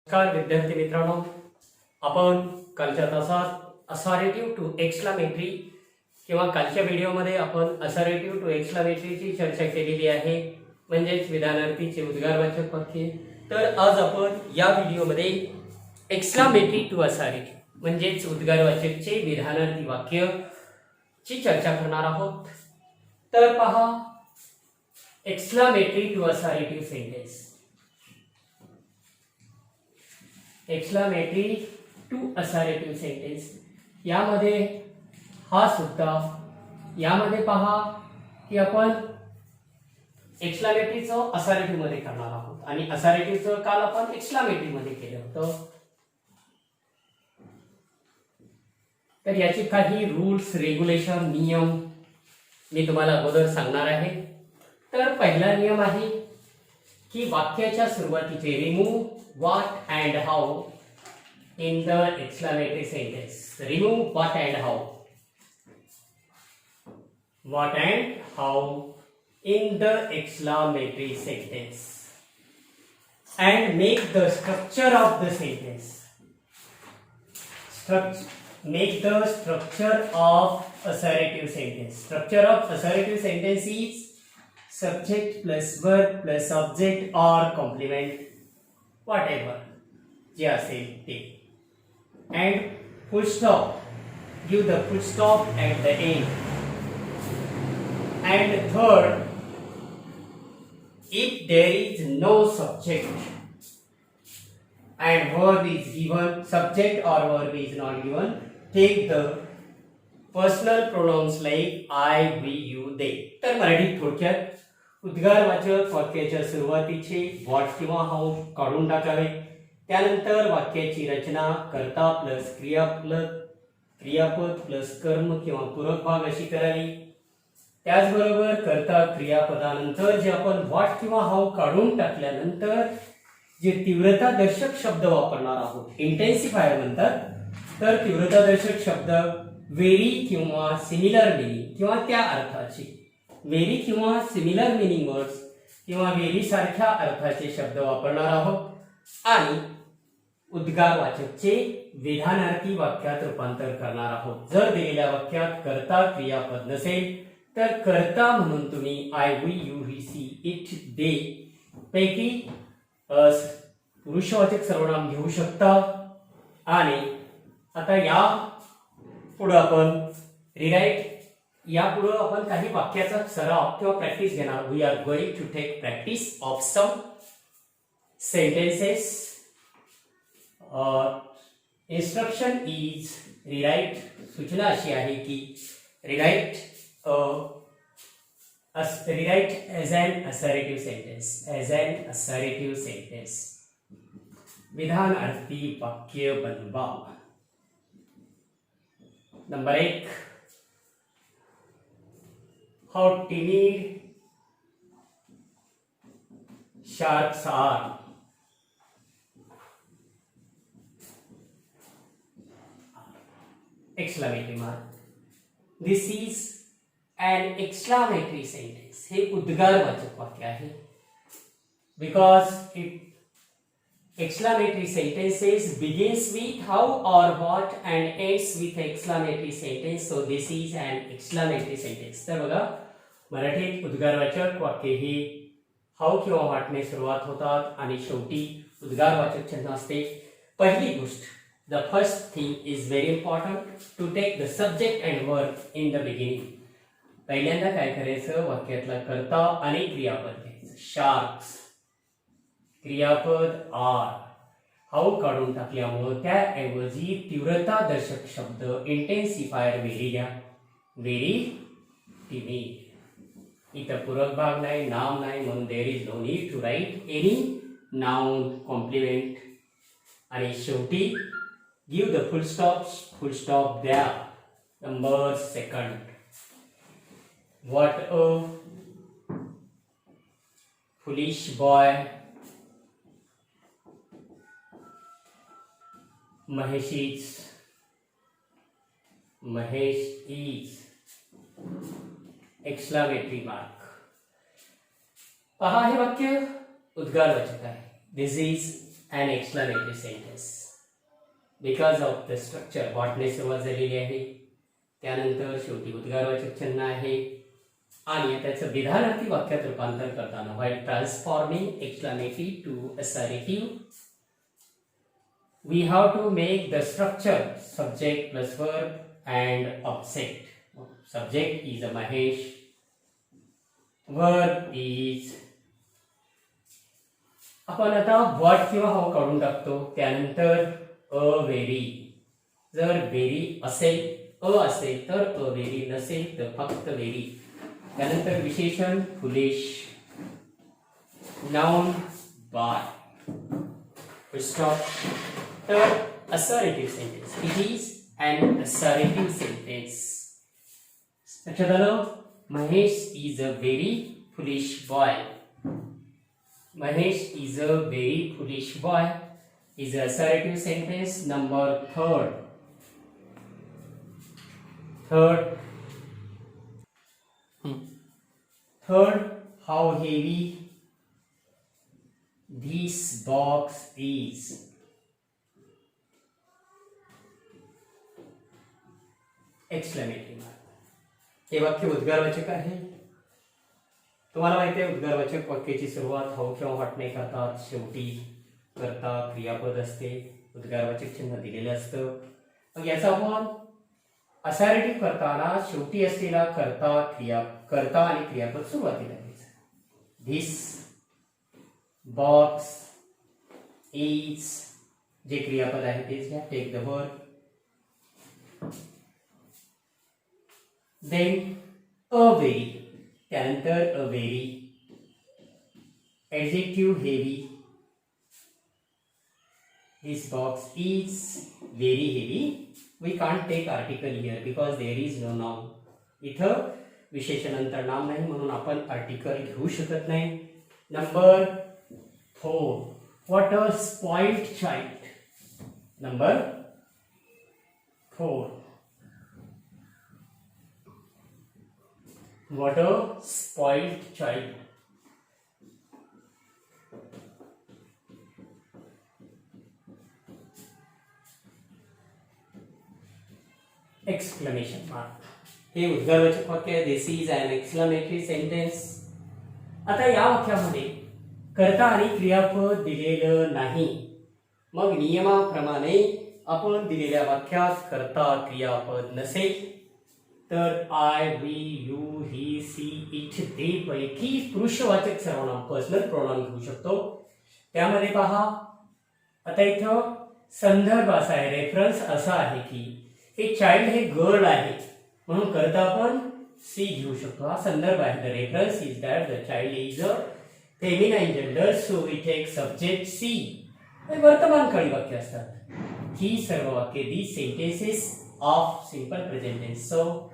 नमस्कार विद्यार्थी मित्रांनो, आपण कालच्या तासात असॉरेटिव्ह टू एक्सक्लामेटरी किंवा कालच्या व्हिडिओमध्ये आपण असॉरेटिव्ह टू एक्सक्लामेटरीची चर्चा केलेली आहे, म्हणजेच विधानार्थीचे उद्गारवाचक वाक्य. तर आज आपण या व्हिडिओमध्ये एक्सक्लामेटरी टू असॉरेटिव्ह म्हणजेच उद्गारवाचकचे विधानार्थी वाक्य ची चर्चा करणार आहोत. तर पहा, exclamatory to assertive sentence. Exclamatory to assertive sentence यामध्ये हा सुद्धा यामध्ये पहा की आपण एक्सक्लामेटरीचं असॉरेटिव्ह मध्ये करणार आहोत आणि असॉरेटिव्हचं काल आपण एक्सक्लामेटरी मध्ये केलं होतं. तर याचे काही रूल्स, रेग्युलेशन, नियम मी तुम्हाला अगोदर सांगणार आहे. तर पहिला नियम आहे की वाक्याच्या सुरुवातीचे remove what and how in the exclamatory sentence. Remove what and how. What and how in the exclamatory sentence. And make the structure of the sentence. Make the structure of assertive sentence. Structure of assertive sentence is subject plus verb plus object or complement. Whatever जे असेल ते. And full stop, give the full stop at the end. And third, if there is no subject and verb is given, subject or verb is not given, take the personal pronouns like I, we, you, they. तर मराठीत थोडक्यात उद्गारवाचक वाक्याच्या सुरुवातीचे what किंवा how काढून टाकावे. त्यानंतर वाक्याची रचना कर्ता प्लस क्रियापद प्लस कर्म किंवा पूरक भाग अशी करावी. त्याचबरोबर कर्ता क्रियापदानंतर जे आपण व्हॉट किंवा हाऊ काढून टाकल्यानंतर जे तीव्रतादर्शक शब्द वापरणार आहोत, इंटेन्सिफायर म्हणतात. तर तीव्रतादर्शक शब्द व्हेरी किंवा सिमिलर मिनिंग किंवा त्या अर्थाचे, व्हेरी किंवा सिमिलर मिनिंग वर्ड्स किंवा व्हेरी सारख्या अर्थाचे शब्द वापरणार आहोत आणि उद्गारवाचकचे विधानार्थी वाक्यात रूपांतर करणार आहोत. जर दिलेल्या वाक्यात कर्ता क्रियापद नसेल तर कर्ता म्हणून तुम्ही I, we, you, he, she, it, they पैकी पुरुषवाचक सर्वनाम घेऊ शकता. आणि आता या पुढे आपण रिराईट यापुढे आपण काही वाक्याचा सराव किंवा प्रॅक्टिस घेणार. We are going to take practice of some sentences. Instruction is rewrite. सूचना अशी आहे की rewrite as an assertive sentence. As an assertive sentence विधानार्थी वाक्य बनवा. Number 1, how timid sharks are. Exclamatory mark. This is an exclamatory sentence. हे उद्गारवाचक वाक्य आहे. Because it exclamatory sentences begins with how or what and ends with exclamatory sentence. So this is an exclamatory sentence. तर बघा, मराठीत उद्गारवाचक वाक्य ही how किंवा व्हॉटने सुरुवात होतात आणि शेवटी उद्गारवाचक चिन्ह असते. पहिली गोष्ट, the first thing is very important to take the subject and verb in the beginning. पहिल्यांदा काय करायचं, वाक्यातला कर्ता आणि क्रियापद घ्यायचं. शार्क्स क्रियापद आर, हाऊ काढून टाकल्यामुळे त्याऐवजी तीव्रतादर्शक शब्द इंटेन्सिफायर व्हेरी घ्या. Very timid. इथं पूरक भाग नाही, नाम नाही, म्हणून there is no need to write any noun complement. आणि शेवटी गिव्ह द फुल स्टॉप द्या. Number 2, what a foolish boy. Mahesh is exclamatory mark. पहा, हे वाक्य उद्गारवाचक आहे. This is an exclamatory sentence because of the structure. what ने सुरुवात झालेली आहे, त्यानंतर शेवटी उद्गारवाचक चिन्ह आहे आणि त्याचं विधानार्थी वाक्यात रूपांतर करताना while transforming exclamatory to assertive we have to make the structure subject plus verb and object. Subject is a Mahesh, verb is आपण आता what किंवा how काढून टाकतो. त्यानंतर a very, जर very असेल अ असेल तर a very, नसेल तर फक्त very. त्यानंतर विशेषण foolish, noun by, full stop. तर assertive sentence, it is an assertive sentence. लक्षात आलं? Mahesh is a very foolish boy. Mahesh is a very foolish boy is a assertive sentence. Number third. Third, how heavy this box is. Exclamatory mark. हे वाक्य उद्गारवाचक आहे. तुम्हाला माहिती आहे उद्गारवाचक वाक्याची सुरुवात हाऊ किंवा व्हॉटने करतात, शेवटी करता क्रियापद असते, उद्गारवाचक चिन्ह दिलेलं असतं. मग याचा आपण असर्टिव्ह करताना शेवटी असलेला करता आणि क्रियापद सुरुवातीला घ्यायचं. धिस बॉक्स इज, जे क्रियापद आहे तेच घ्या. Take the verb, then a very, त्यानंतर a very, adjective heavy, this box is very heavy. We can't take article here because there is no noun. इथं विशेषणांतर नाम नाही म्हणून आपण आर्टिकल घेऊ शकत नाही. Number 4, what a spoiled child. Number 4, what a spoiled child. Exclamation mark. हे उद्गारवाचक वाक्य आहे. This is an exclamatory sentence. आता या वाक्यामध्ये कर्ता आणि क्रियापद दिलेलं नाही. मग नियमाप्रमाणे आपण दिलेल्या वाक्यात कर्ता क्रियापद नसेल तर I, we, you, he, she, it, they पैकी पुरुषवाचक सर्वनाम पर्सनल प्रोनाउन घेऊ शकतो. त्यामध्ये पहा आता इथं संदर्भ असा आहे, रेफरन्स असा आहे की हे चाइल्ड हे गर्ल आहे म्हणून करता आपण सी घेऊ शकतो. हा संदर्भ आहे. The reference is that the child is a feminine gender, so we take subject she. हे वर्तमान काळी वाक्य असतात. ही सर्व वाक्ये, these sentences of simple present tense. So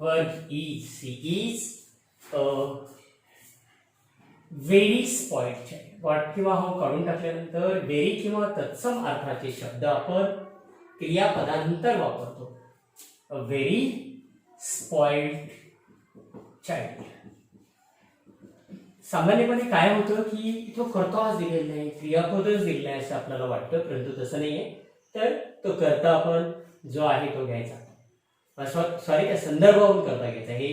verb is, she is a very spoiled child. What किंवा how काढून टाकल्यानंतर व्हेरी किंवा तत्सम अर्थाचे शब्द आपण क्रियापदानंतर वापरतो. अ व्हेरी स्पॉइल्ड चाइल्ड. सामान्यपणे काय होतं की तो कर्ताच दिलेला नाही, क्रियापदच दिलेला आहे असं आपल्याला वाटतं, परंतु तसं नाहीये. तर तो कर्ता आपण जो आहे तो घ्यायचा. सॉरी, त्या संदर्भावरून करता घ्यायचा. हे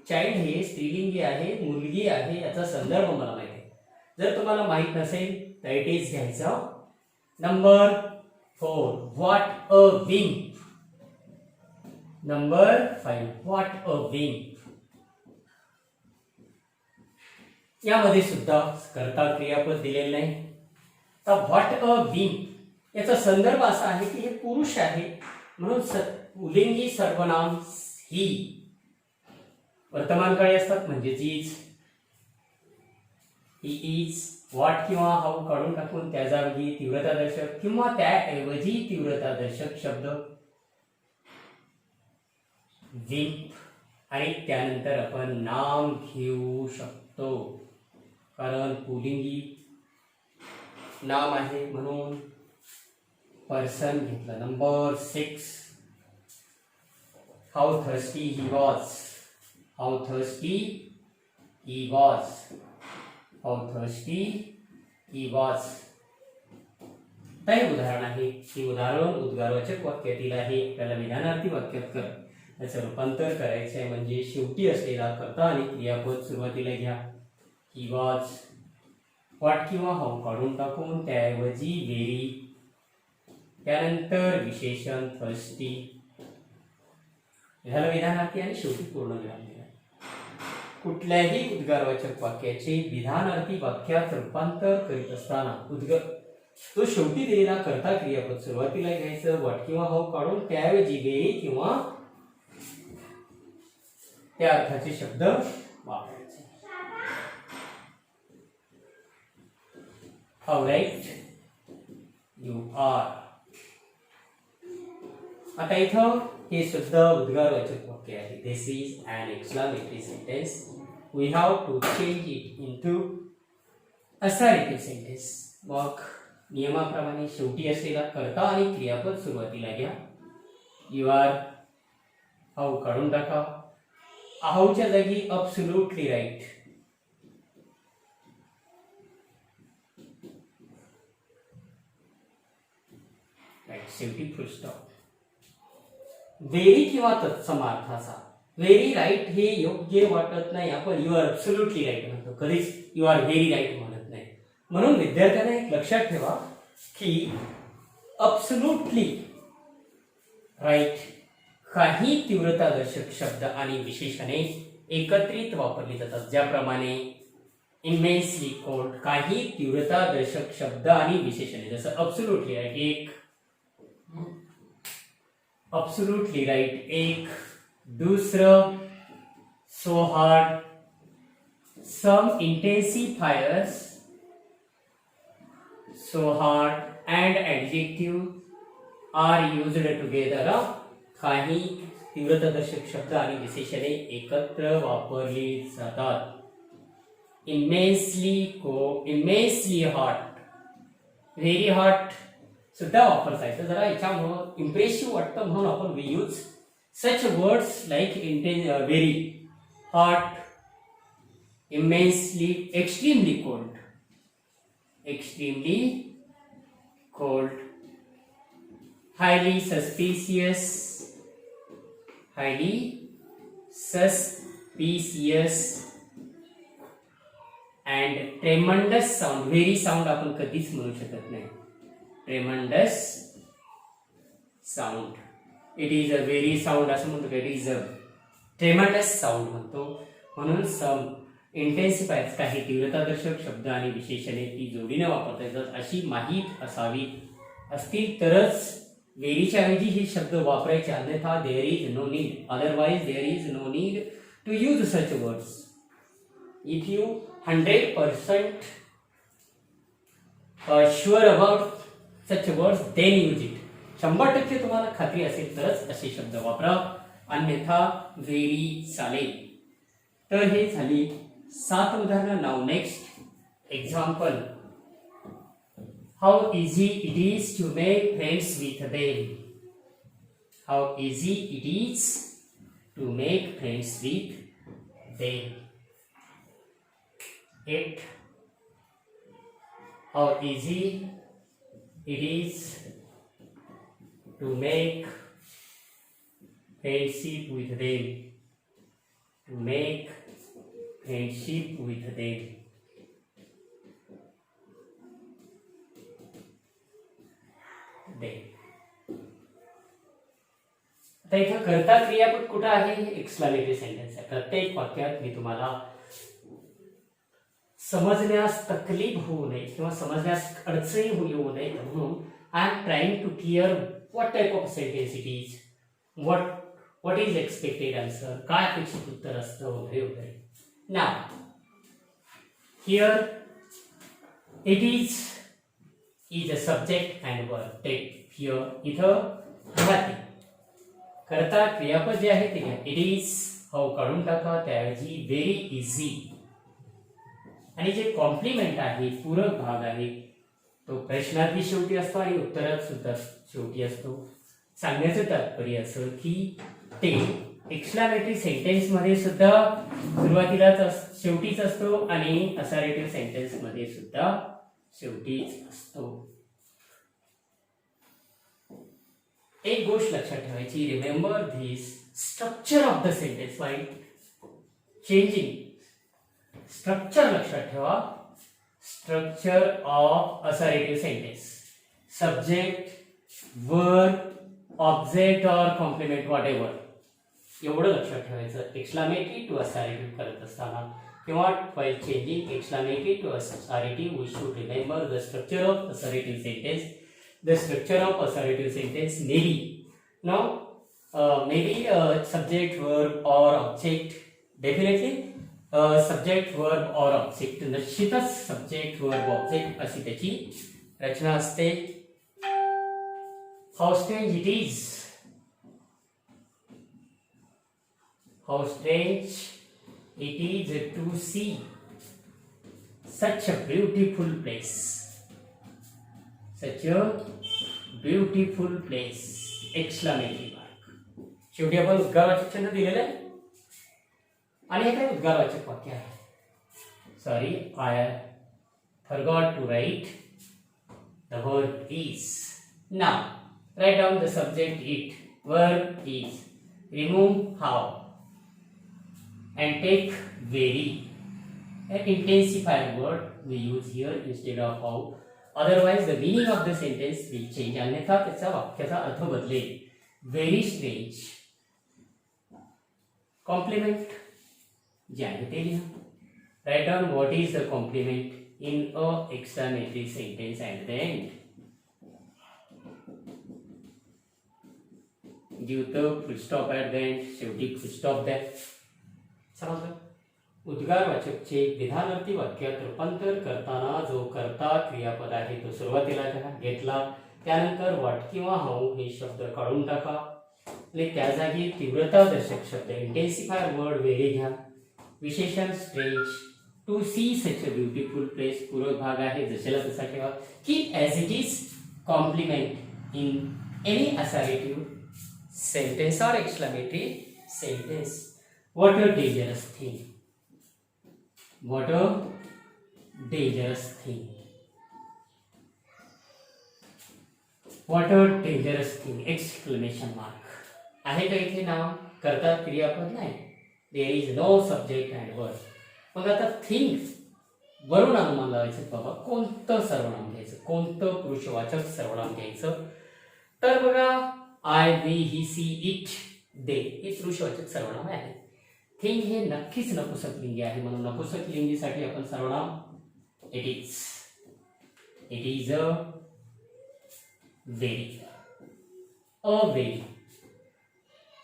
चाइल्ड हे स्त्रीलिंगी आहे, मुलगी आहे, याचा संदर्भ मला माहिती आहे. जर तुम्हाला माहित नसेल तर इट इज घ्यायचा. Number 4, what a wimp. Number 5, what a wimp. यामध्ये सुद्धा कर्ता क्रियापद दिलेलं नाही. तर व्हॉट अ विम्प याचा संदर्भ असा आहे की हे पुरुष आहे म्हणून पुल्लिंगी सर्वनाम ही वर्तमान काळी असतात म्हणजे इज, ही इज. व्हॉट किंवा हाऊ काढून टाकून त्या जागी तीव्रतादर्शक किंवा त्याऐवजी तीव्रतादर्शक शब्द विम्प आणि त्यानंतर आपण नाम घेऊ शकतो कारण पुल्लिंगी नाम आहे म्हणून पर्सन घेतलं. Number 6, how thirsty he was. How thirsty he was. How thirsty he was. आता हे उदाहरण आहे. ही उदाहरण उद्गारवाचक वाक्यातील आहे. आपल्याला विधानार्थी वाक्यात याचं रूपांतर करायचं आहे. म्हणजे शेवटी असलेला कर्ता आणि क्रियापद सुरुवातीला घ्या. ही वॉज, व्हॉट किंवा हाऊ काढून टाकून त्याऐवजी व्हेरी, त्यानंतर विशेषण थर्स्टी झालं विधानार्थी आणि शेवटी पूर्ण विराम दिला. कुठल्याही उद्गारवाचक वाक्याचे विधानार्थी वाक्यात रूपांतर करीत असताना तो शेवटी दिलेला कर्ता क्रियापद सुरुवातीला घ्यायचं. व्हॉट किंवा हाऊ काढून त्याऐवजी व्हेरी किंवा त्या अर्थाचे शब्द वापरायचे. How right you are. आता इथं हे सुद्धा उद्गारवाचक वाक्य आहे. This is an exclamatory sentence. We have to change it into assertive sentence. मग नियमाप्रमाणे शेवटी असलेला कर्ता आणि क्रियापद सुरुवातीला घ्या. यू आर, हाऊ काढून टाका. हाऊच्या जागी अब्सोल्युटली राईट. शेवटी फुल स्टॉप. व्हेरी किंवा तत्समार्थाचा. व्हेरी राईट हे योग्य वाटत नाही. आपण यू आर अब्सोल्युटली राईट म्हणतो, कधीच यू आर व्हेरी राईट म्हणत नाही. म्हणून विद्यार्थ्यांना एक लक्षात ठेवा की अब्सोल्युटली राईट काही तीव्रतादर्शक शब्द आणि विशेषणे एकत्रित वापरली जातात. ज्याप्रमाणे इमेन्सली कोल्ड काही तीव्रतादर्शक शब्द आणि विशेषणे, जसं अब्सोल्युटली राईट एक, अब्सोल्युटली राइट एक, दूसरं so hard. Some intensifiers so hard and adjective are used together. काही तीव्रतादर्शक शब्द आणि विशेषणे एकत्र वापरली जातात. immensely hot, very hot सुद्धा वापरता येतं. जरा याच्यामुळं इम्प्रेसिव्ह वाटतं म्हणून आपण we use such words like very, hot, immensely, extremely cold, highly suspicious and tremendous sound. very sound आपण कधीच म्हणू शकत नाही. tremendous sound, it is a very sound असं म्हणतो. it is a tremendous sound म्हणतो. म्हणून सम इंटेन्सिफायर्स काही तीव्रतादर्शक शब्द आणि विशेषणे ती जोडीने वापरता येतात अशी माहीत असावी. असतील तरच व्हेरीच्या ऐवजी हे शब्द वापरायचे, अन्यथा there is no need, otherwise there is no need to use such words. If you 100% sure about such words then use it. 100% तुम्हाला खात्री असेल तरच असे शब्द वापरा, अन्यथा व्हेरी चालेल. तर हे झाली 7 उदाहरणं. Now next example. How easy it is to make friends with them. How easy it is to make friends with them. 8. How easy it is to make friendship with them. To make friendship with them. आता इथं कर्ता क्रियापद कुठं आहे? Exclamatory sentence आहे. प्रत्येक वाक्यात मी तुम्हाला समजण्यास तकलीफ होऊ नये किंवा समजण्यास अडचणी येऊ नये म्हणून I am trying to clear what type of sentence it is, what is expected answer, काय अपेक्षित उत्तर असतं वगैरे वगैरे. Now here it is a subject and verb. Take here इथं राहते कर्ता क्रियापद जे आहे ते घ्या. इट इज हाऊ काढून टाका, त्याऐवजी व्हेरी इझी. आणि जे कॉम्प्लिमेंट आहे, पूरक भाग आहे, तो प्रश्नार्थी शेवटी असतो आणि उत्तरात सुद्धा शेवटी असतो. सांगण्याचं तात्पर्य असं की ते एक्सक्लेमेटरी सेंटेन्स मध्ये सुद्धा सुरुवातीलाच शेवटीच असतो आणि असर्टिव्ह सेंटेन्स मध्ये सुद्धा शेवटीच असतो. एक गोष्ट लक्षात ठेवायची, remember this structure of the sentence by changing structure लक्षात ठेवा. Structure of assertive sentence, subject, verb, object और कॉम्प्लिमेंट वॉट एव्हर, एवढं लक्षात ठेवायचं. एक्सक्लामेटरी टू असर्टिव्ह करत असताना किंवा while changing exclamatory to assertive, we should remember the structure of assertive sentence. The structure of assertive sentence may be now maybe subject, verb or object. Definitely subject, verb or object. निश्चितच subject, verb, object अशी त्याची रचना असते. How strange it is. How strange it is to see such a beautiful place. Such a beautiful place. Exclamatory mark. शेवटी आपण उद्गारवाचक चिन्ह दिलेलं आहे आणि हे काय उद्गारवाचक वाक्य आहे. Sorry, I forgot to write the word is. Now write down the subject it, verb is, remove how, and take very. An intensifier word we use here instead of how. Otherwise the meaning of the sentence will change. अन्यथा त्याचा वाक्याचा अर्थ बदलेल. Very strange. Compliment जे आहे ते लिहा. Write down what is the compliment in a exclamatory sentence at the end. Give the full stop at the end. शेवटी full stop द्या. समजलं. उद्गारवाचकचे विधानार्थी वाक्यात रूपांतर करताना जो कर्ता क्रियापद आहे तो सुरुवातीला घेतला, त्यानंतर व्हॉट किंवा हाऊ हे शब्द काढून टाका आणि त्या जागी तीव्रता दर्शक शब्द इंटेन्सिफायर वर्ड वेरी घ्या. विशेषण strange, to see such a beautiful place पूरक भाग आहे जसेला तसा ठेवा. Keep as it is complement in any assertive sentence or exclamatory sentence. What a dangerous thing. What a dangerous thing. What a dangerous thing. Exclamation mark. आहे का इथे नाव? कर्ता क्रियापद नाही. There is no subject and verb. मग आता thing वरून अनुमान लावायचं. बाबा कोणतं सर्वनाम घ्यायचं, कोणतं पुरुषवाचक सर्वनाम घ्यायचं. तर बघा I, we, he, she, it, they हे पुरुषवाचक सर्वनाम आहे. थिंग हे नक्कीच नपुसकलिंगी आहे, म्हणून नपुसकलिंगीसाठी आपण सर्वनाम it is. It is a very. A very.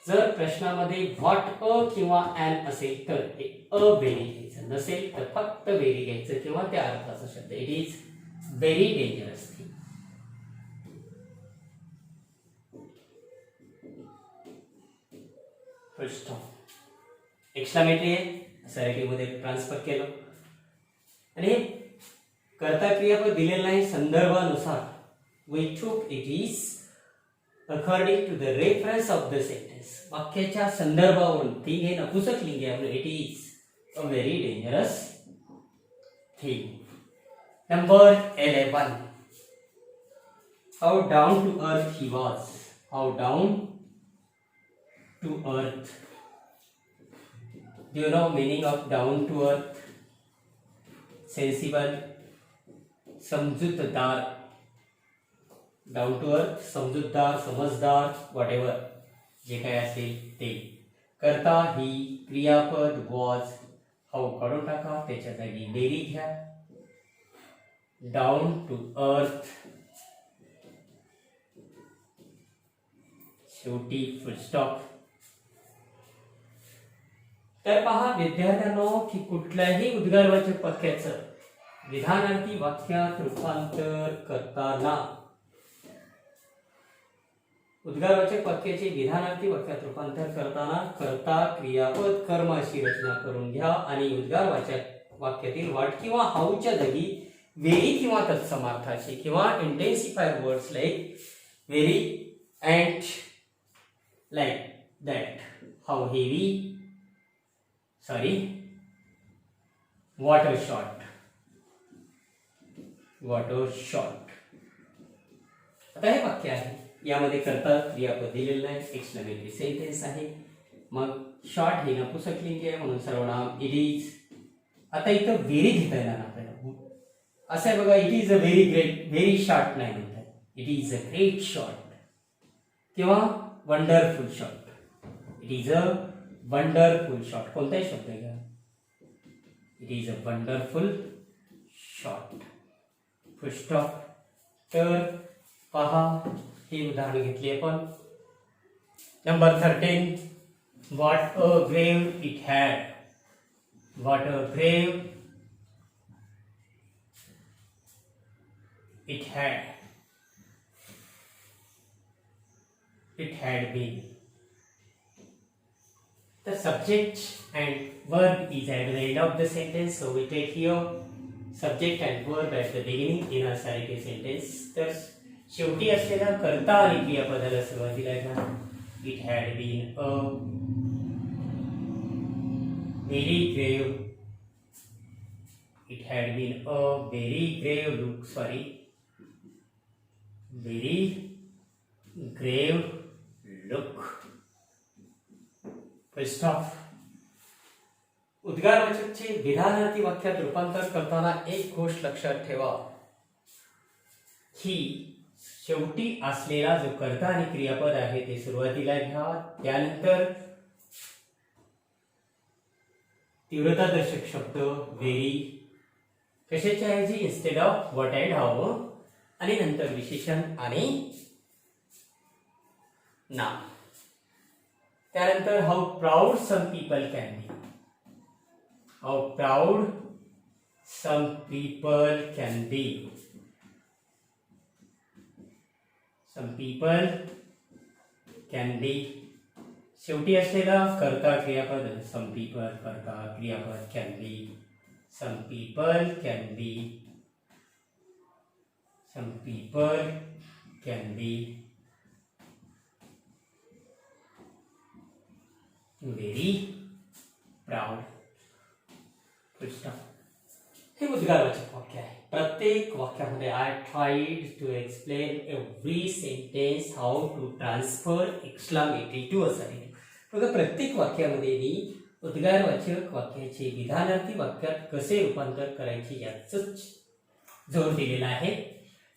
जर प्रश्नामध्ये व्हॉट अ किंवा ॲन असेल तर ते अ व्हेरी घ्यायचं, नसेल तर फक्त व्हेरी घ्यायचं किंवा त्या अर्थाचा शब्द. It is very dangerous thing. Full stop. Exclamatory आहे, असर्टिव्ह मध्ये ट्रान्सफर केलं आणि कर्ता क्रियापद दिलेलं नाही. संदर्भानुसार we took it is according to the reference of the sentence. वाक्याच्या संदर्भावरून थिंग हे नपुसकलिंगी आहे, it is a very dangerous thing. Number 11. How down to earth he was. How down to earth. Do you know meaning of down to earth? Sensible, समजूतदार. Down to earth, समजूतदार, समजदार, whatever जे काय असेल ते. कर्ता ही, क्रियापद was, हाऊ काढून टाका, त्याच्या जागी बेरी घ्या. Down to earth. शेवटी फुल स्टॉप. तर पहा विद्यार्थ्यांनो की कुठल्याही उद्गारवाचक वाक्याचं विधानार्थी वाक्यात रूपांतर करताना उद्गारवाचक वाक्याचे विधानार्थी वाक्यात रूपांतर करताना कर्ता क्रियापद कर्म अशी रचना करून घ्या आणि उद्गारवाचक वाक्यातील व्हॉट किंवा हाऊच्या जागी व्हेरी किंवा तत्समार्थाचे किंवा intensifier words like very and like that, how heavy, sorry, water shot. Water shot. आता हे वाक्य आहे यामध्ये करता क्रियापद दिलेलं आहे, एक्सक्लेमेटरी सेंटेन्स आहे. मग शॉर्ट हे नपुंसकलिंगी आहे म्हणून सर्वनाम इट इज. आता इथं व्हेरी घेता येणार आपल्याला. असं आहे बघा, it is a very great, very short नाही म्हणतात, it is a great short किंवा wonderful short. It is a wonderful short. कोणताही शब्द आहे का, it is a wonderful short. Full stop. तर पहा, हे उदाहरण घेतले आपण. Number 13. What a grave it had. What a grave it had. It had been. The subject and verb is at the end of the sentence, so we take here subject and verb at the beginning in a assertive sentence. तर शेवटी असलेला कर्ता आणि क्रियापदाला सुरुवातीला घ्या. It had been a very grave. It had been a very grave look. Sorry, very grave look. Full stop. उद्गारवाचकचे विधानार्थी वाक्यात रूपांतर करताना एक गोष्ट लक्षात ठेवा की शेवटी असलेला जो कर्ता आणि क्रियापद आहे ते सुरुवातीला घ्या. त्यानंतर तीव्रतादर्शक शब्द व्हेरी कशाच्या ऐवजी instead of what and how, आणि नंतर विशेषण आणि नाम. त्यानंतर how proud some people can be. How proud some people can be. Some people can be. शेवटी असलेला कर्ता क्रियापद सम पीपल, कर्ता क्रियापद can be. Some people can be. Some people can be very proud. Full stop. हे उद्गारवाचक वाक्य आहे. प्रत्येक वाक्यामध्ये I tried to explain every sentence how to transfer exclamatory to assertive. बघा, प्रत्येक वाक्यामध्ये मी उद्गारवाचक वाक्याचे विधानार्थी वाक्यात कसे रूपांतर करायचे याचंच जोर दिलेला आहे.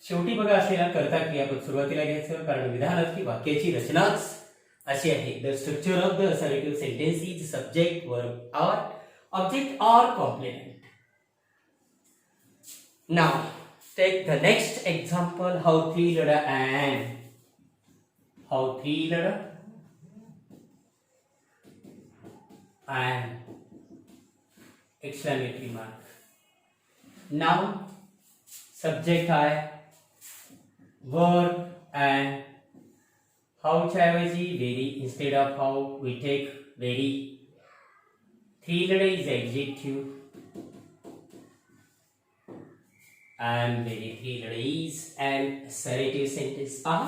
शेवटी बघा असलेला कर्ता क्रियापद सुरुवातीला घ्यायचं, कारण विधानार्थी वाक्याची रचनाच अशी आहे. The structure of the assertive sentence is subject, verb or object or complement. Now, take the next example. How three letter and. How three letter and. Exclamatory mark. Now, subject I, verb and. How च्या ऐवजी very. Instead of how we take very. Three letter is adjective. And very three letter is an assertive sentence. पहा,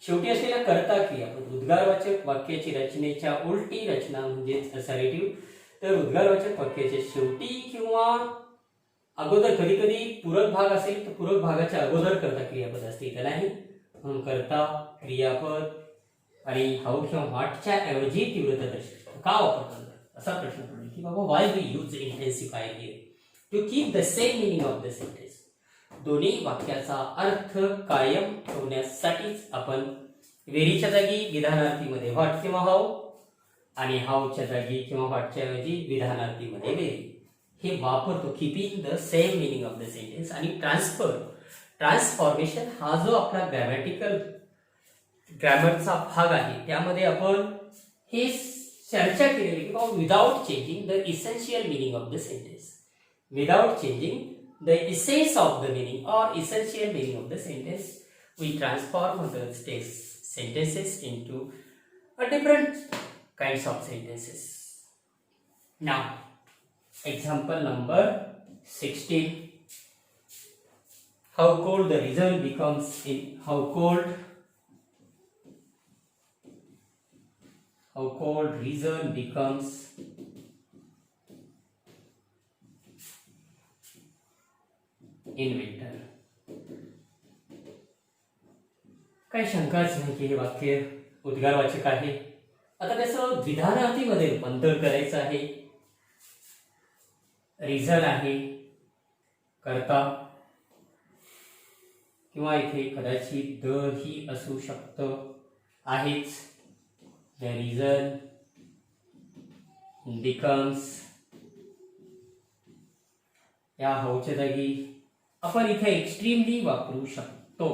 शेवटी असलेला कर्ता क्रियापद उद्गारवाचक वाक्याची रचनेच्या उलटी रचना म्हणजेच असर्टिव्ह. तर उद्गारवाचक वाक्याच्या शेवटी किंवा अगोदर, कधी कधी पूरक भाग असेल तर पूरक भागाच्या अगोदर कर्ता क्रियापद असते, त्याला नाही. म्हणून कर्ता क्रियापद आणि हाऊ किंवा व्हॉटच्या ऐवजी तीव्रतादर्शक का वापरतात असा प्रश्न पडेल की बाबा why we use intensifier here to keep the same meaning of the sentence. दोन्ही वाक्याचा अर्थ कायम ठेवण्यासाठीच आपण व्हेरीच्या जागी विधानार्थीमध्ये व्हॉट किंवा हाऊ आणि हाऊच्या जागी किंवा व्हॉटच्या ऐवजी विधानार्थीमध्ये व्हेरी हे वापरतो. Keeping the same meaning of the sentence. आणि ट्रान्सफॉर्मेशन हा जो आपला ग्रामरचा भाग आहे त्यामध्ये आपण हे चर्चा केलेली की बाबा without changing the essential meaning of the sentence. Without changing the essence of the meaning or essential meaning of the sentence, we transform the sentences into a different kinds of sentences. Now, example number 16. How cold the reason becomes in how cold reason becomes in winter. काही शंकाच नाही की हे वाक्य उद्गारवाचक आहे. आता त्याचं विधानार्थीमध्ये रूपांतर करायचं आहे. रिझन आहे, करता, किंवा इथे कदाचित द ही असू शकतं, आहेच. द रिझन बिकम्स, या हाऊच्या जागी आपण इथे एक्स्ट्रीमली वापरू शकतो.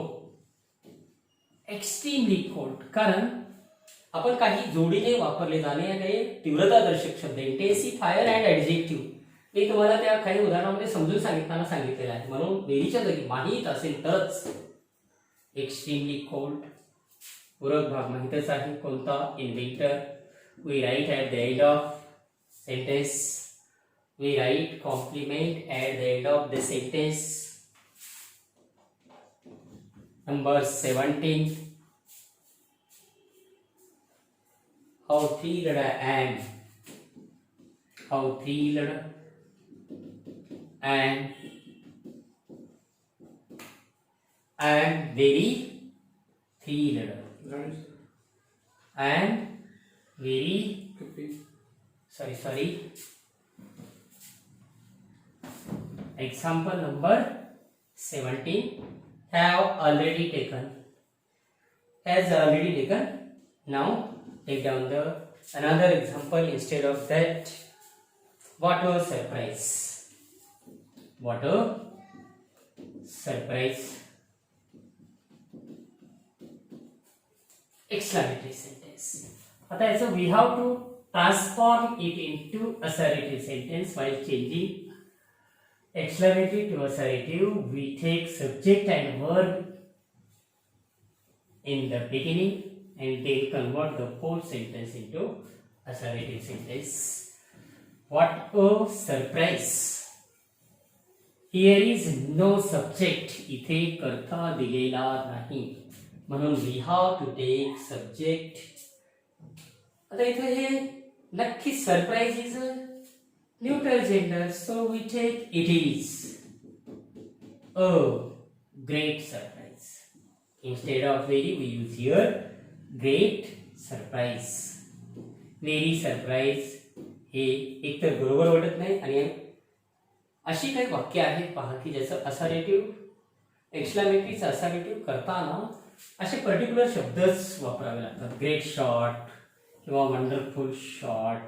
एक्स्ट्रीमली कोल्ड, कारण आपण काही जोडीने वापरले जाणारे तीव्रतादर्शक शब्द इंटेन्सिफायर अँड ऍडजेक्टिव्ह मी तुम्हाला त्या काही उदाहरणामध्ये समजून सांगितलेलं आहे. म्हणून व्हेरीच्या जागी माहीत असेल तरच एक्स्ट्रीमली कोल्ड. पूरक भाग माहीतच आहे कोणता, in winter we write at the end of sentence, we write complement at the end of the sentence. Number 17. How thrilled I am. How thrilled I am. I am very thrilled. I am very sorry. Example number 17. Has already taken. Now take down the another example instead of that. What a surprise. What a surprise. Exclamatory sentence. आता याचं we have to transform it into assertive sentence while changing exclamatory to assertive. We take subject and verb in the beginning and then convert the whole sentence into assertive sentence. What a surprise. Here is no subject. इथे कर्ता दिलेला नाही, म्हणून we have to take subject. आता इथे हे नक्की surprise is a neutral gender, so we take it is a great surprise. Instead of very we use here great surprise. Very surprise हे एकतर बरोबर वाटत नाही, आणि अशी काही वाक्य आहेत पहा की ज्याचं असर्टिव्ह एक्सक्लेमेटरीचं असर्टिव्ह करताना असे पर्टिक्युलर शब्दच वापरावे लागतात. ग्रेट शॉट किंवा wonderful shot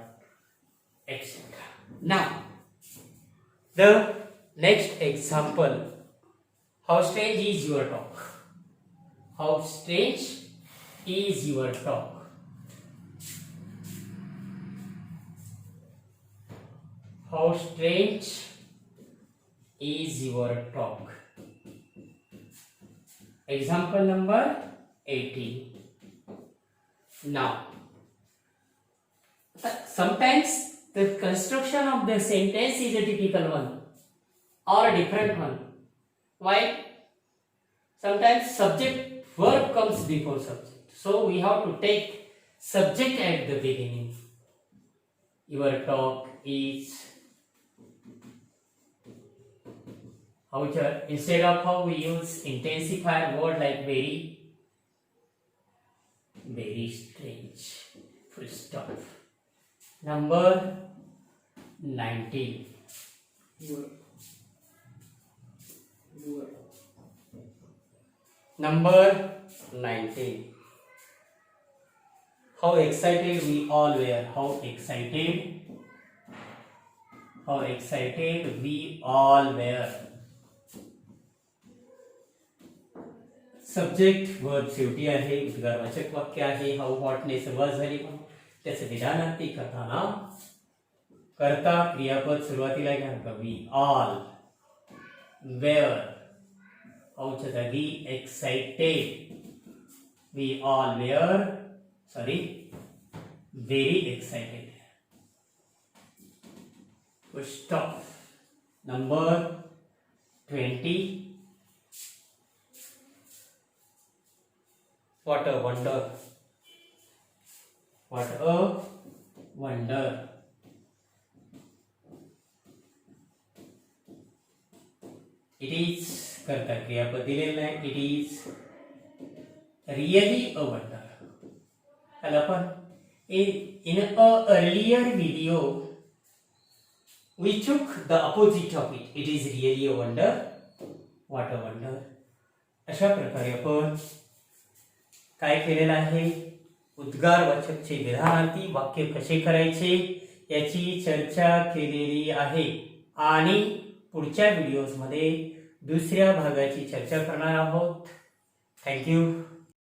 etcetera. Now, the next example. How strange is your talk? How strange is your talk? How strange is your talk? Example number 18. Now, sometimes the construction of the sentence is a typical one or a different one. Why? Sometimes subject verb comes before subject, so we have to take subject at the beginning. Your talk is, instead of how we use intensifier word like very, very strange. Full stop. Number 19. Number 19. How excited we all were. How excited we all were. Subject verb शेवटी आहे, उद्गारवाचक वाक्य आहे. How हॉटने सुरुवात झाली, पण त्याचं विधानार्थी करताना करता क्रियापद सुरुवातीला घ्या. वी ऑल वेअर, हाऊच्या जागी excited. We all were very excited. Stop. Number 20. What a wonder. What a wonder. It is करता क्रियापद दिलेलं आहे. It is really a wonder. Alapan, in a earlier video, we took the opposite of it. It is really a wonder. What a wonder. अशा प्रकारे आपण काय केलेलं आहे, उद्गारवाचकचे विधानार्थी वाक्य कसे करायचे याची चर्चा केलेली आहे आणि पुढच्या व्हिडिओजमध्ये दुसऱ्या भागाची चर्चा करणार आहोत. थँक्यू.